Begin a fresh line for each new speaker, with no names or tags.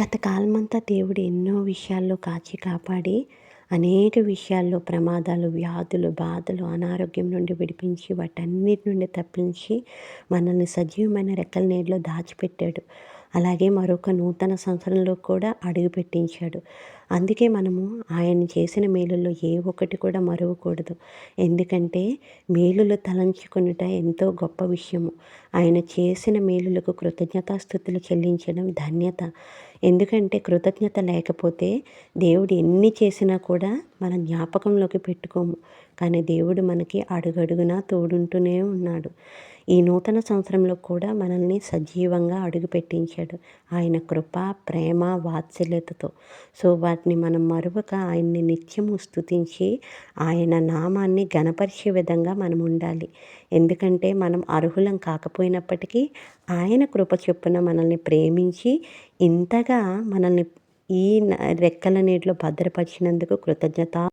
గత కాలమంతా దేవుడు ఎన్నో విషయాల్లో కాచి కాపాడి, అనేక విషయాల్లో ప్రమాదాలు, వ్యాధులు, బాధలు, అనారోగ్యం నుండి విడిపించి, వాటన్నిటి నుండి తప్పించి, మనల్ని సజీవమైన రెక్కల నీడలో దాచిపెట్టాడు. అలాగే మరొక నూతన సంవత్సరంలో కూడా అడుగుపెట్టించాడు. అందుకే మనము ఆయన చేసిన మేలుల్లో ఏ ఒక్కటి కూడా మరువకూడదు. ఎందుకంటే మేలులు తలంచుకొనుట ఎంతో గొప్ప విషయము. ఆయన చేసిన మేలులకు కృతజ్ఞతాస్తుతులు చెల్లించడం ధన్యత. ఎందుకంటే కృతజ్ఞత లేకపోతే దేవుడు ఎన్ని చేసినా కూడా మన జ్ఞాపకంలోకి పెట్టుకోము. కానీ దేవుడు మనకి అడుగడుగునా తోడుంటూనే ఉన్నాడు. ఈ నూతన సంవత్సరంలో కూడా మనల్ని సజీవంగా అడుగుపెట్టించాడు. ఆయన కృప, ప్రేమ, వాత్సల్యతతో. సో వాటిని మనం మరువక ఆయన్ని నిత్యము స్తుతించి ఆయన నామాన్ని ఘనపరిచే విధంగా మనం ఉండాలి. ఎందుకంటే మనం అర్హులం కాకపోయినప్పటికీ ఆయన కృప చొప్పున మనల్ని ప్రేమించి ఇంతగా మనల్ని ఈ రెక్కల నీడలో భద్రపరిచినందుకు కృతజ్ఞత